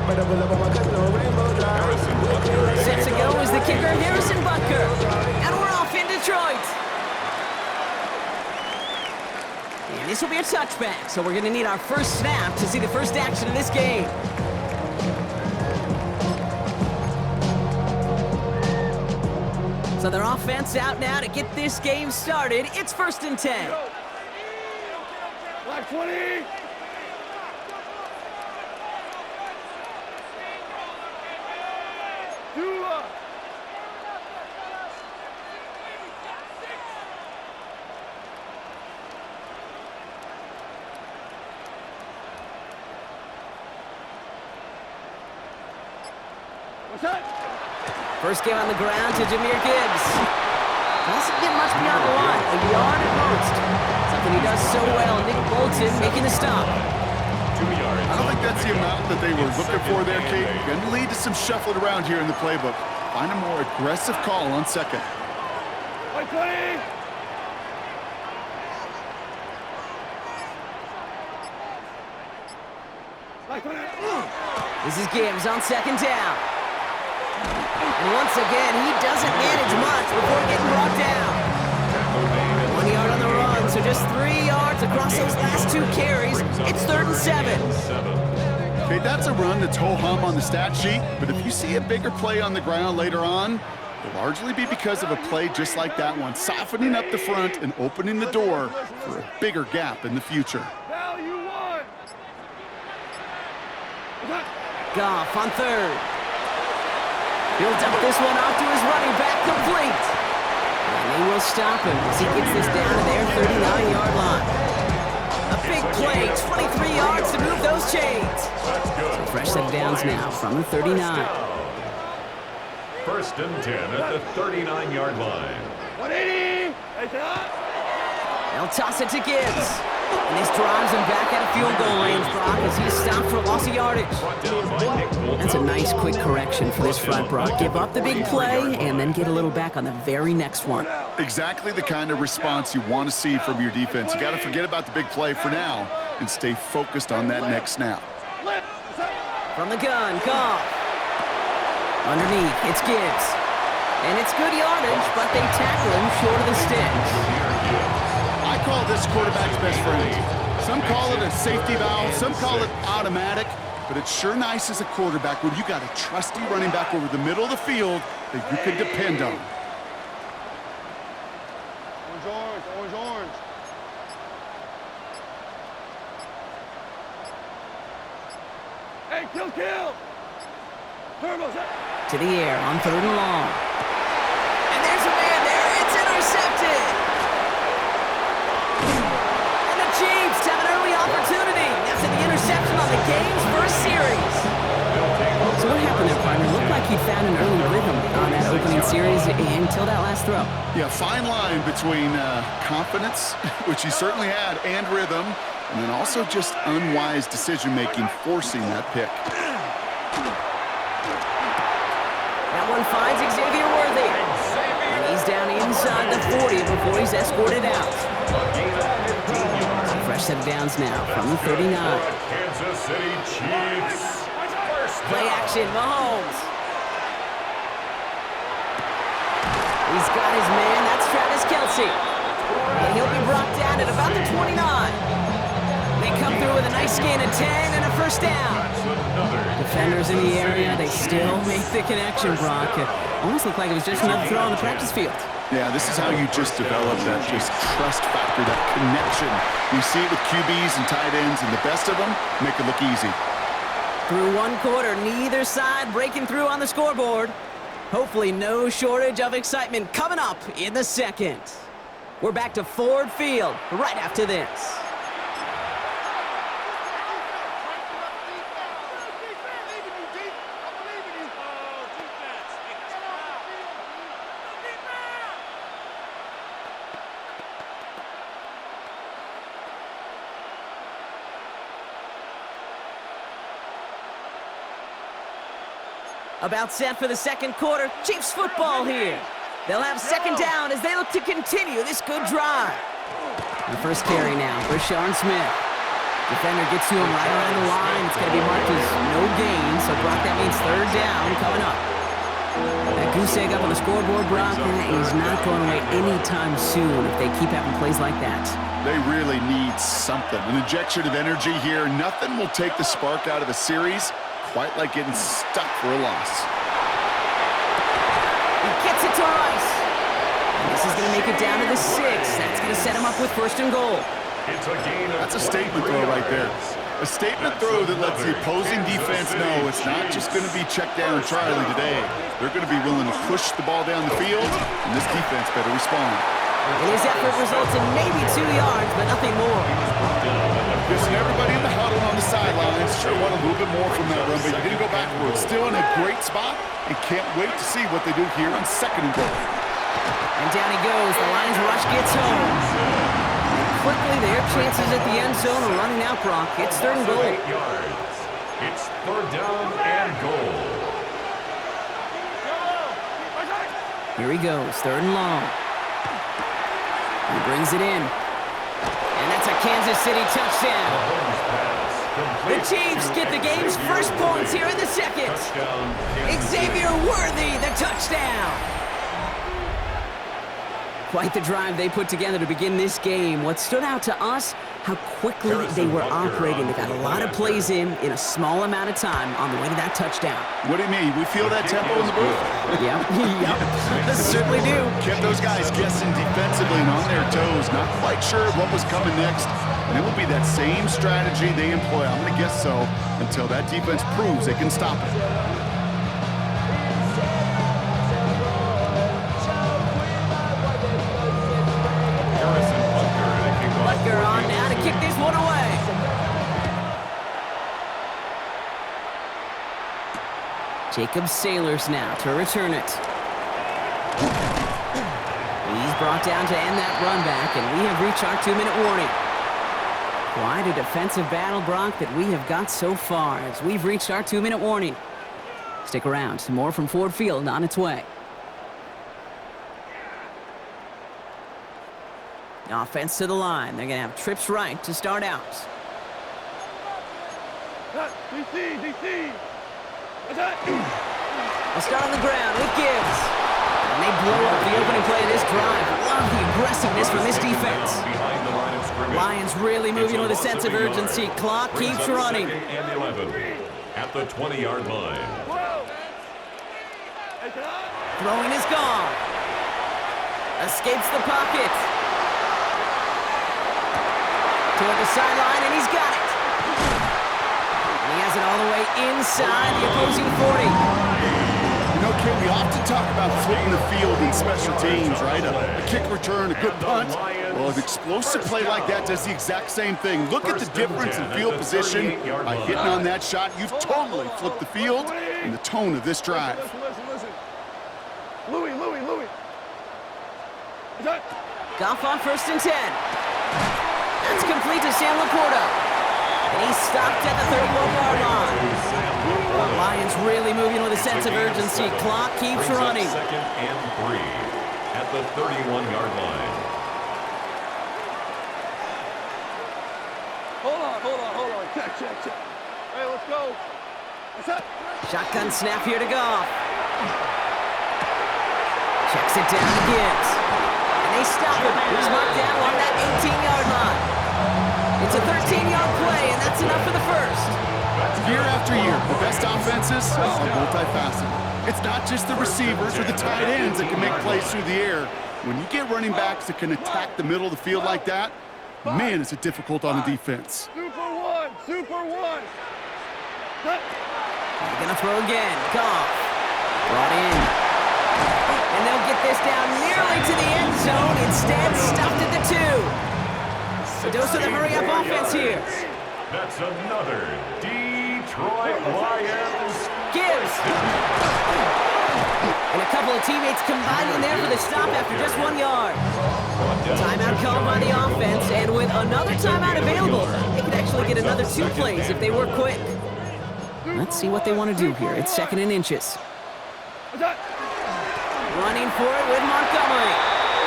Set to go is the kicker, Harrison Butker. And we're off in Detroit. And this will be a touchback, so we're going to need our first snap to see the first action of this game. So their offense out now to get this game started. It's 1st and 10. Black 20. First game on the ground to Jahmyr Gibbs. Doesn't get much beyond the line, a yard at most. Something he does so well. Nick Bolton making the stop. I don't think that's the amount that they were looking for there, Kate. Going to lead to some shuffling around here in the playbook. Find a more aggressive call on second. White 20. This is Gibbs on 2nd down. And once again, he doesn't manage much before getting brought down. 1 yard on the run, so just 3 yards across those last 2 carries. It's 3rd and 7. Okay, that's a run that's ho-hum on the stat sheet, but if you see a bigger play on the ground later on, it'll largely be because of a play just like that one, softening up the front and opening the door for a bigger gap in the future. Goff on 3rd. He'll dump this one off to his running back, complete. And they will stop him as he gets this down to their 39-yard line. A big play, 23 yards to move those chains. So fresh set of downs now from the 39. 1st and 10 at the 39-yard line. 180. They'll toss it to Gibbs. And this drives him back out of field goal range, Brock, as he's stopped for a loss of yardage. That's a nice quick correction for this front, Brock. Give up the big play and then get a little back on the very next one. Exactly the kind of response you want to see from your defense. You got to forget about the big play for now and stay focused on that next snap. From the gun, Goff. Underneath, it's Gibbs. And it's good yardage, but they tackle him short of the sticks. I call this quarterback's best friend. Some call it a safety valve, some call it automatic, but it's sure nice as a quarterback when you got a trusty running back over the middle of the field that you can depend on. Orange. Hey, kill. Turbo's up. To the air on 3rd and long. And there's a man there. It's intercepted. And the Chiefs have an early opportunity after the interception on the game's first series. So what happened there, partner? Looked like he'd found an early rhythm on that opening series until that last throw. Yeah, fine line between confidence, which he certainly had, and rhythm, and then also just unwise decision-making, forcing that pick. That one finds Xavier Worthy. And he's down inside the 40 before he's escorted out. So fresh set of downs now from the 39. Kansas City Chiefs. Play action, Mahomes. He's got his man, that's Travis Kelce. And he'll be brought down at about the 29. They come through with a nice gain of 10 and a first down. Defenders in the area, they still make the connection, Brock. It almost looked like it was just another throw on the practice field. Yeah, this is how you just develop that just trust factor, that connection. You see it with QBs and tight ends, and the best of them make it look easy. Through 1 quarter, neither side breaking through on the scoreboard. Hopefully no shortage of excitement coming up in the second. We're back to Ford Field right after this. About set for the second quarter. Chiefs football here. They'll have 2nd down as they look to continue this good drive. The first carry now for Sean Smith. Defender gets to him right around the line. It's going to be marked as no gain, so So, Brock, that means third down coming up. That goose egg up on the scoreboard, Brock, that is not going away anytime soon if they keep having plays like that. They really need something. An injection of energy here. Nothing will take the spark out of a series quite like getting stuck for a loss. He gets it to Rice. And this is going to make it down to the 6. That's going to set him up with first and goal. That's a statement throw right there. A statement throw that lets the opposing defense know it's not just going to be check down Charlie today. They're going to be willing to push the ball down the field, and this defense better respond. And his effort results in maybe 2 yards, but nothing more. Listen, everybody in the huddle on the sidelines sure want a little bit more from that run, but you didn't go backwards. Still in a great spot, and can't wait to see what they do here on second and goal. And down he goes. The Lions rush gets home. Quickly, their chances at the end zone are running out, Brock. It's third and goal. 8 yards. It's third down and goal. Here he goes, third and long. He brings it in. And that's a Kansas City touchdown. The Chiefs get the game's first points here in the second. Xavier Worthy, the touchdown. Quite the drive they put together to begin this game. What stood out to us, how quickly they were operating. They got a lot of plays in a small amount of time on the way to that touchdown. What do you mean? We feel that tempo in the booth? Yep, certainly do. Kept those guys guessing defensively and on their toes, not quite sure what was coming next. And it will be that same strategy they employ, I'm going to guess so, until that defense proves they can stop it. Butker on now to kick this one away. Jacob Sailors now to return it. He's brought down to end that run back, and we have reached our 2-minute warning. Quite a defensive battle, Brock, that we have got so far as we've reached our 2-minute warning. Stick around. More from Ford Field on its way. Offense to the line. They're going to have trips right to start out. DC. They'll start on the ground with Gibbs. And they blow up the opening play of this drive. Love the aggressiveness from this defense. Lions really moving with a sense of urgency. Clock keeps running. And 11 at the 20-yard line. Throwing is gone. Escapes the pocket. Toward the sideline, and he's got it. And he has it all the way inside the opposing 40. You know, Kim, we often talk about flipping the field in special teams, right? A kick return, a good punt. Well, an explosive play like that does the exact same thing. Look at the difference in field position. By hitting on that shot, you've totally flipped the field and the tone of this drive. Listen. Louis. Goff on first and 10. That's complete to Sam Laporta. And he's stopped at the 31-yard line. The Lions really moving with a sense of urgency. Clock keeps running. Second and 3 at the 31-yard line. Hold on. Check. Hey, let's go. What's up? Shotgun snap here to Goff. Checks it down to Gibbs. And they stop him. He's marked down on that 18-yard line. It's a 13-yard play, and that's enough for the first. Year after year, the best offenses are multifaceted. It's not just the receivers or the tight ends that can make plays through the air. When you get running backs that can attack the middle of the field like that, man, is it difficult on the defense. Super one. They're going to throw again. Goff. Brought in. And they'll get this down nearly to the end zone. Instead, stopped at the 2. A dose of the hurry-up offense here. That's another Detroit Lions. Gibbs. And a couple of teammates combining there for the stop after just 1 yard. Timeout called by the offense, and with another timeout available, they could actually get another 2 plays if they work quick. Let's see what they want to do here. It's 2nd and inches. Running for it with Montgomery.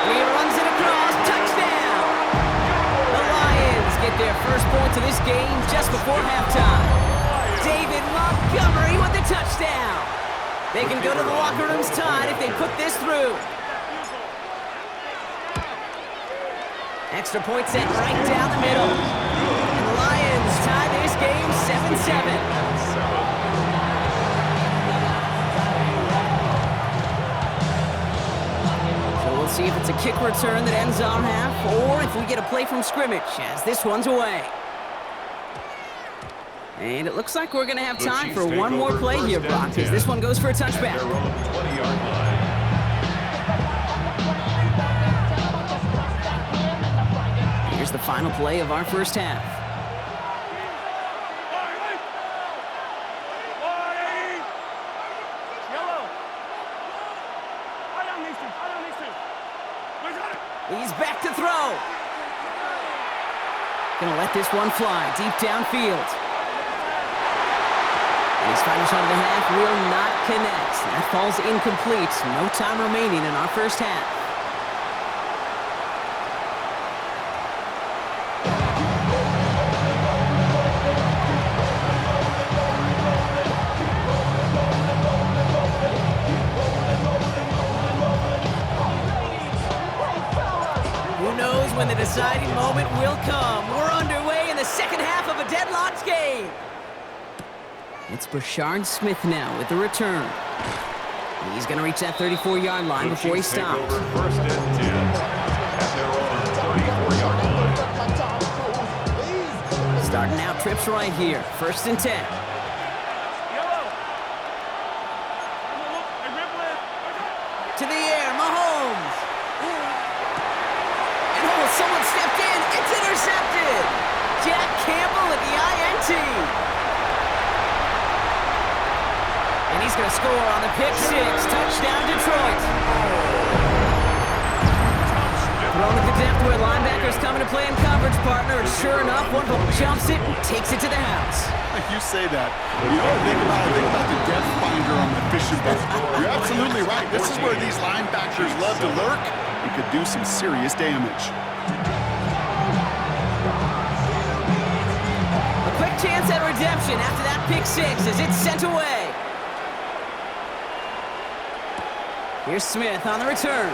And he runs it across. Touchdown! The Lions get their first points of this game just before halftime. David Montgomery with the touchdown. They can go to the locker rooms tied if they put this through. Extra point sent right down the middle. And the Lions tie this game 7-7. So we'll see if it's a kick return that ends our half, or if we get a play from scrimmage, as this one's away. And it looks like we're going to have time for one more play here, Brock, as this one goes for a touchback. Here's the final play of our first half. He's back to throw. Gonna let this one fly deep downfield. His final shot of the half will not connect. That falls incomplete. No time remaining in our first half. Who knows when the deciding moment will come? We're underway in the second half of a deadlocked game. It's Brashard Smith now with the return. He's going to reach that 34-yard line before he stops. First and 10 at their own 34-yard line. Starting out trips right here. First and 10. To the air, Mahomes. And someone stepped in. It's intercepted. Jack Campbell at the INT. And he's going to score on the pick six. Touchdown, Detroit. Thrown at the depth where linebackers coming to play in coverage, partner. And sure enough, one jumps it and takes it to the house. You say that. You know, think about the depth finder on the fishing boat. You're absolutely right. This is where these linebackers love to lurk and could do some serious damage. A quick chance at redemption after that pick six as it's sent away. Here's Smith on the return.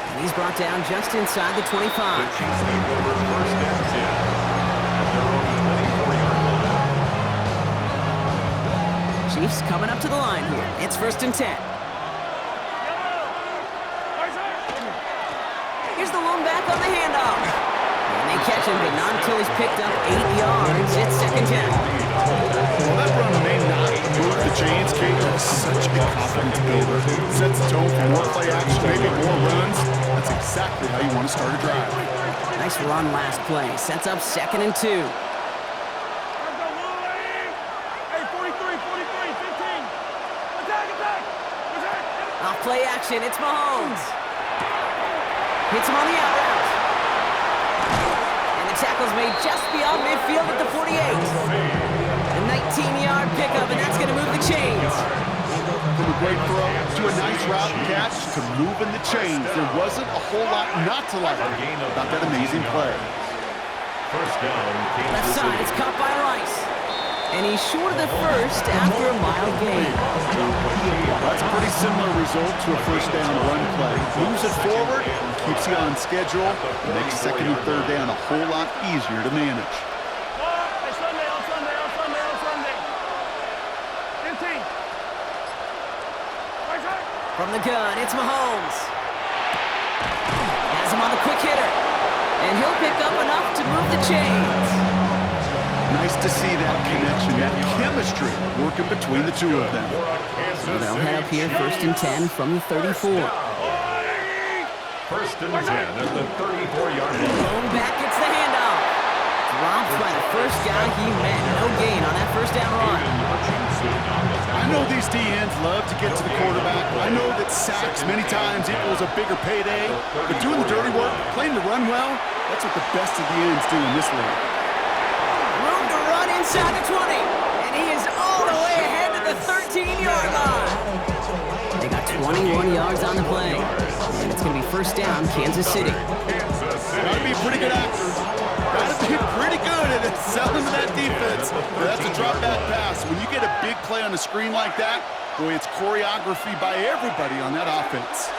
And he's brought down just inside the 25. The Chiefs take over first and 10 at their own 24-yard line. Chiefs coming up to the line here. It's first and 10. Here's the lone back on the handoff. And they catch him, but not until he's picked up 8 yards. It's second down. Well, that run may not move the chains, Kate. That's such a confidence builder. Sets the tone for more play action, maybe more runs. That's exactly how you want to start a drive. Nice run last play. Sets up second and 2. Hey, 43, 15. Attack. Off play action, it's Mahomes. Hits him on the out route. And the tackle's made just beyond midfield at the 48. A 19-yard pickup, and that's going to move the chains. From a great throw to a nice route and catch to moving the chains. There wasn't a whole lot not to like about that amazing play. First down, Left side, it's caught by Rice. And he's short of the first after a mile gain. That's a pretty similar result to a first down run play. Moves it forward, keeps you on schedule, and makes second and third down a whole lot easier to manage. From the gun, it's Mahomes. Has him on the quick hitter. And he'll pick up enough to move the chains. Nice to see that connection, that chemistry working between the two of them. So they'll head up here first and 10 from the 34. First and 10 at the 34-yard line. Lone back gets the handoff. Dropped by the first guy he met. No gain on that first down run. I know these DNs love to get to the quarterback. I know that sacks many times equals a bigger payday. But doing the dirty work, playing to run well, that's what the best of the ends do in this league. Room to run inside the 20. And he is all the way ahead to the 13-yard line. They got 21 yards on the play. And it's going to be first down, Kansas City. Gotta be a pretty good actor. Gotta be get pretty good at selling to that defense. That's a drop back pass. When you get a big play on the screen like that, boy, it's choreography by everybody on that offense.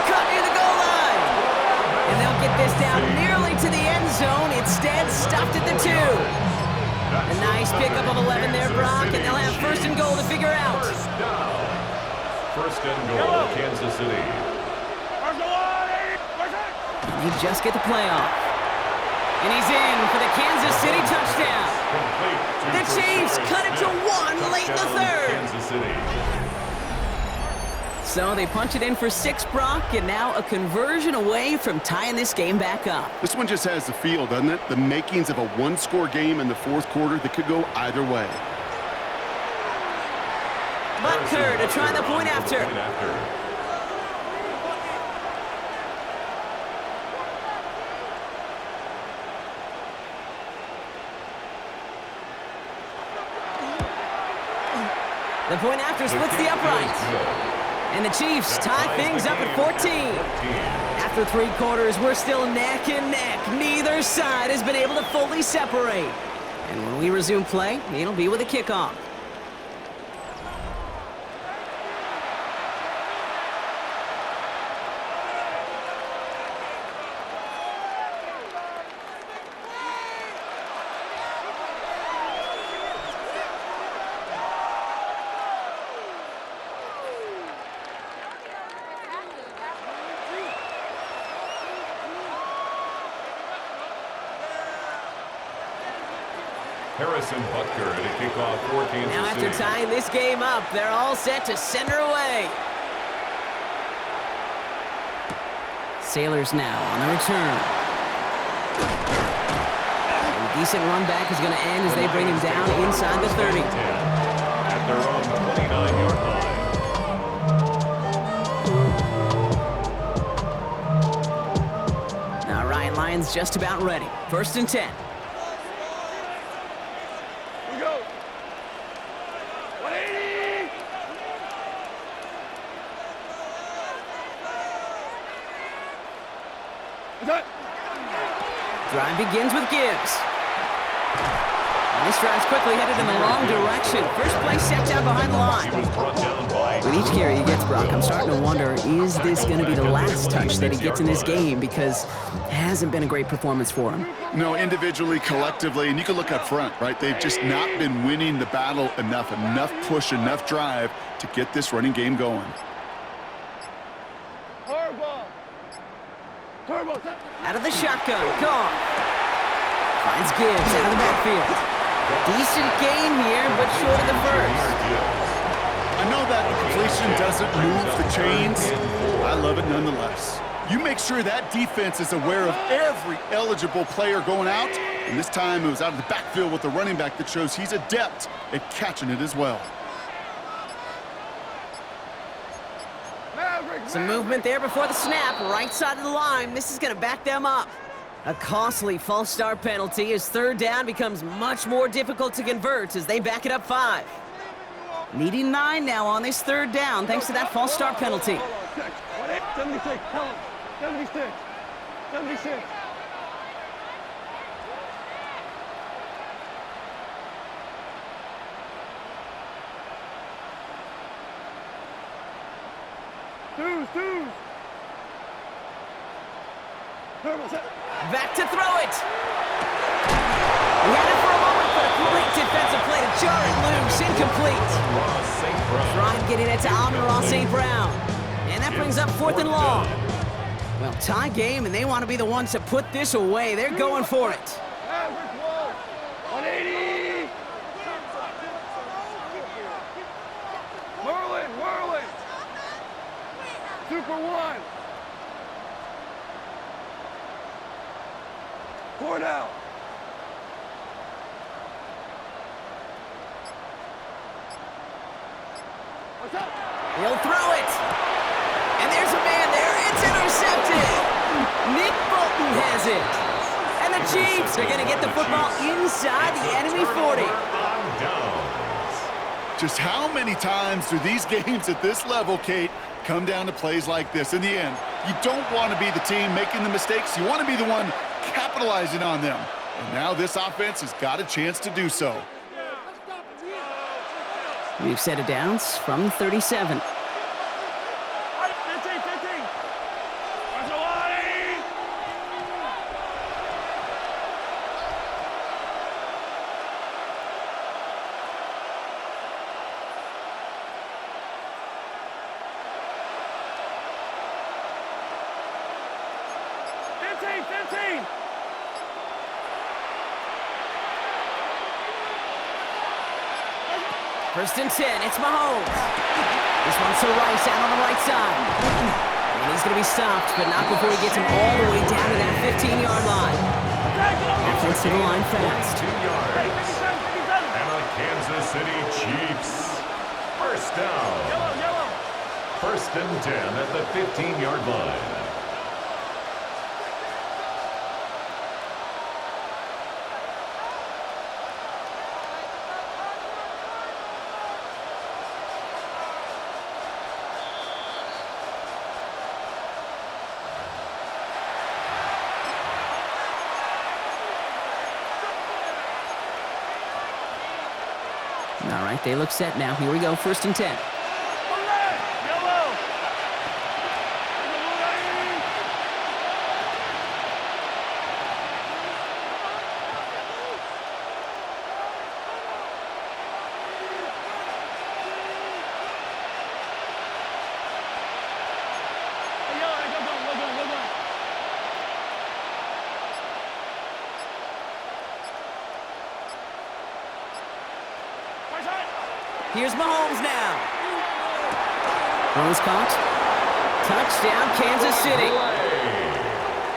Cut near the goal line. And they'll get this down nearly to the end zone. Instead, stopped at the 2. A nice pickup of 11 there, Brock, and they'll have first and goal to figure out. First and goal, Kansas City. They just get the play off. And he's in for the Kansas City touchdown. The Chiefs cut it to 1 late in the third. Kansas City. So they punch it in for 6, Brock, and now a conversion away from tying this game back up. This one just has the feel, doesn't it? The makings of a one-score game in the fourth quarter that could go either way. Butker to try the point after. The point after splits the upright. And the Chiefs tie things up at 14. After 3 quarters, we're still neck and neck. Neither side has been able to fully separate. And when we resume play, it'll be with a kickoff. Harrison Butker at a kickoff for Kansas City. Now after tying this game up, they're all set to send her away. Sailors now on the return. And a decent run back is going to end as they bring him down inside the 30. At their own 29-yard line. Now Ryan Lyons just about ready. First and 10. Drive begins with Gibbs. And this drive's quickly headed in the wrong direction. First play set down behind the line. With each carry he gets, Brock, I'm starting to wonder, is this going to be the last touch that he gets in this game? Because it hasn't been a great performance for him. No, individually, collectively, and you can look up front, right? They've just not been winning the battle enough push, enough drive to get this running game going. Out of the shotgun, gone. Finds Gibbs out of the backfield. Decent game here, but short of the first. I know that the completion doesn't move the chains. I love it nonetheless. You make sure that defense is aware of every eligible player going out, and this time it was out of the backfield with the running back that shows he's adept at catching it as well. Some movement there before the snap, right side of the line. This is going to back them up. A costly false start penalty as third down becomes much more difficult to convert as they back it up 5. Needing 9 now on this third down thanks to that false start penalty. 76, 76, 76. Twos. Back to throw it. He had it for a moment, but a great defensive play to jar it loose. Incomplete. Trying getting it to Amon-Ra St. Brown. And that brings up 4th and long. Well, tie game, and they want to be the ones to put this away. They're going for it. 180. Whirling. Super 1. 4 down. What's up? He'll throw it. And there's a man there. It's intercepted. Nick Bolton has it. And the Chiefs are going to get the football inside the enemy 40. Just how many times do these games at this level, Kate, come down to plays like this? In the end, you don't want to be the team making the mistakes. You want to be the one capitalizing on them. And now this offense has got a chance to do so. We've set it downs from 37. 15. First and 10, it's Mahomes. This one's to Rice out on the right side. And he's going to be stopped, but not before he gets him all the way down to that 15-yard line. Offense to the line fast. 2 yards. And the Kansas City Chiefs. First down. First and 10 at the 15-yard line. All right, they look set now. Here we go, first and 10. Here's Mahomes now. Mahomes caught. Touchdown, Kansas City.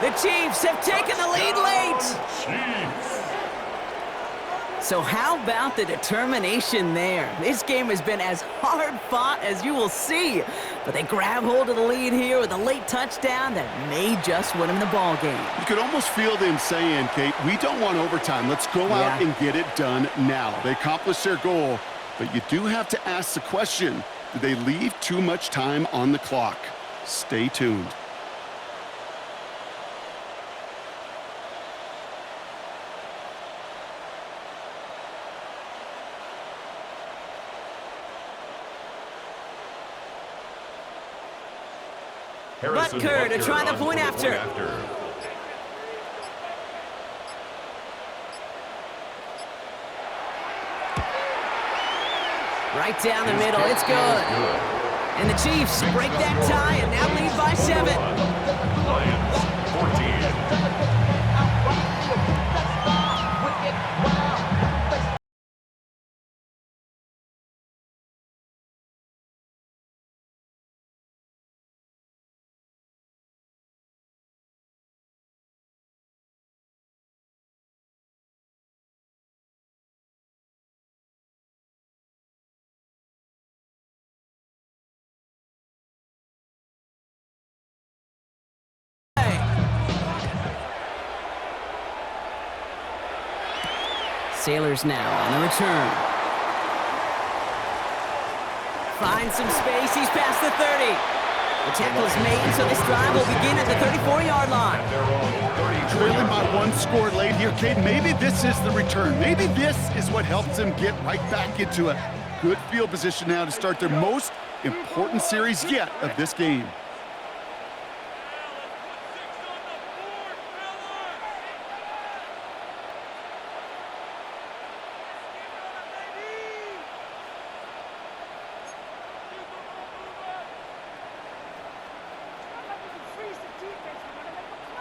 The Chiefs have taken the lead late. So how about the determination there? This game has been as hard fought as you will see. But they grab hold of the lead here with a late touchdown that may just win them the ball game. You could almost feel them saying, Kate, we don't want overtime. Let's go out and get it done now. They accomplished their goal. But you do have to ask the question, did they leave too much time on the clock? Stay tuned. Butker to try the point after. Right down the middle, it's good. And the Chiefs break that tie and now lead by 7. Lions, 14. Sailors now on the return. Finds some space. He's past the 30. The tackle is made, so this drive will begin at the 34-yard line. Trailing by 1 score late here, Kate. Maybe this is the return. Maybe this is what helps them get right back into a good field position now to start their most important series yet of this game.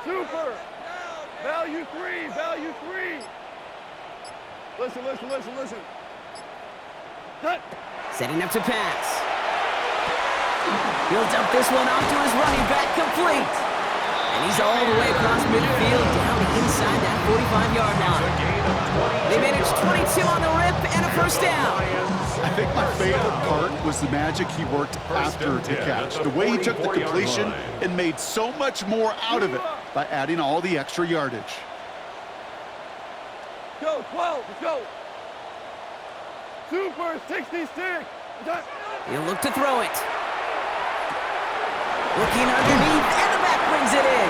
Super. Value three. Listen. Cut. Setting up to pass. He'll dump this one off to his running back, complete. And he's all the way across midfield down inside that 45-yard line. They managed 22 on the rip and a first down. I think my favorite part was the magic he worked after the catch. The way he took the completion and made so much more out of it by adding all the extra yardage. Go, 12, let's go. Super 66. He'll look to throw it. Looking underneath, and the back brings it in.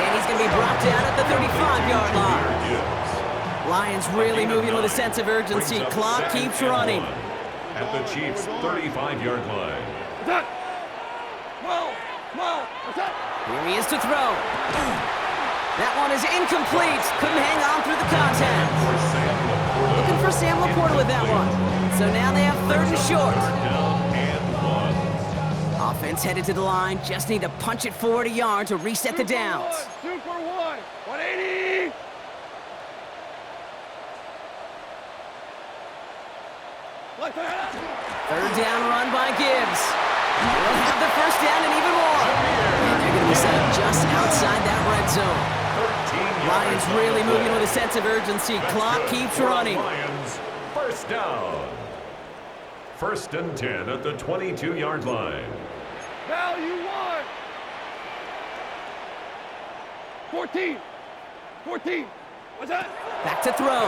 And he's going to be brought down at the 35-yard line. Lions really moving with a sense of urgency. Clock keeps running. At the Chiefs' 35-yard line. Here he is to throw. That one is incomplete. Couldn't hang on through the contact. Looking for Sam Laporta with that one. So now they have 3rd and short. Down and 1. Offense headed to the line. Just need to punch it forward a yard to reset the downs. Super 1. 180. Like that. 3rd down run by Gibbs. They'll have the 1st down and even more. And they're going to be set up just outside that red zone. Lions really moving with a sense of urgency. Clock keeps running. Lions, 1st down. 1st and 10 at the 22-yard line. Value 1. 14. 14. What's that? Back to throw.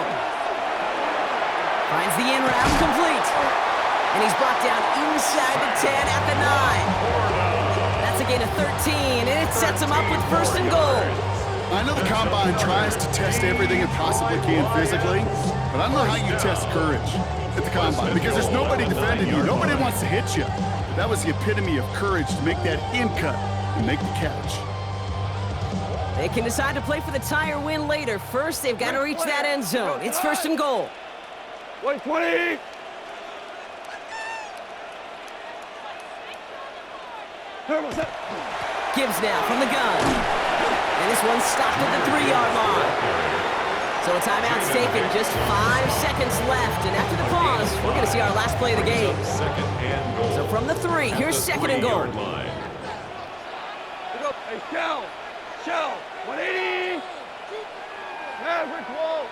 Finds the in route complete. And he's brought down inside the 10 at the 9. That's a gain of 13, and it sets him up with 1st and goal. I know the Combine tries to test everything it possibly can physically, but I don't know how you test courage at the Combine because there's nobody defending you. Nobody wants to hit you. That was the epitome of courage to make that in cut and make the catch. They can decide to play for the tie or win later. First, they've got to reach that end zone. It's 1st and goal. 120. Gibbs now from the gun. And this one's stopped at the 3-yard line. So a timeout's taken, just 5 seconds left. And after the pause, we're going to see our last play of the game. 2nd and goal. So from the 3, here's 2nd and goal. Hey, shell. 180. Average wall.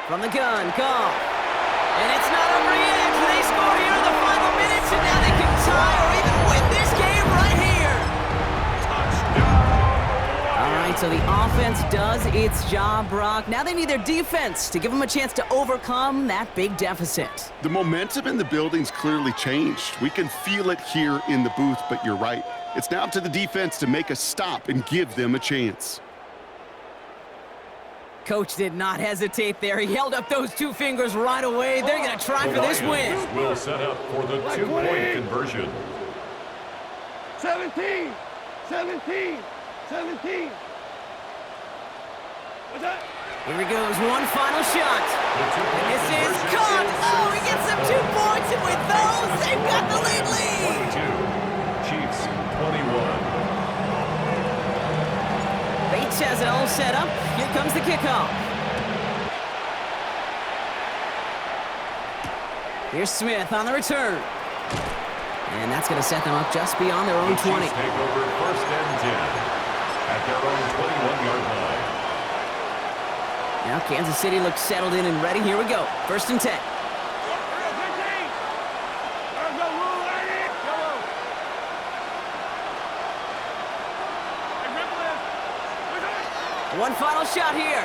From the gun, Goff. And it's not over yet. They score here in the final minutes, and now they can tie or even win this game right here. All right, so the offense does its job, Brock. Now they need their defense to give them a chance to overcome that big deficit. The momentum in the building's clearly changed. We can feel it here in the booth, but you're right. It's now up to the defense to make a stop and give them a chance. Coach did not hesitate there. He held up those 2 fingers right away. They're going to try for this win. Will set up for the 2-point conversion. 17. What's that? Here he goes, one final shot. And this is caught. Oh, he gets them 2 points, and with those, they've got the lead. 22. Chiefs 21. Bates has it all set up. Here comes the kickoff. Here's Smith on the return. And that's going to set them up just beyond their own 20. Chiefs take over 1st and 10 at their own 21-yard line. Now Kansas City looks settled in and ready. Here we go. 1st and 10. One final shot here.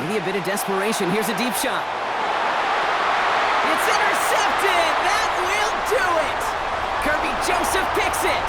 Maybe a bit of desperation. Here's a deep shot. It's intercepted. That will do it. Kirby Joseph picks it.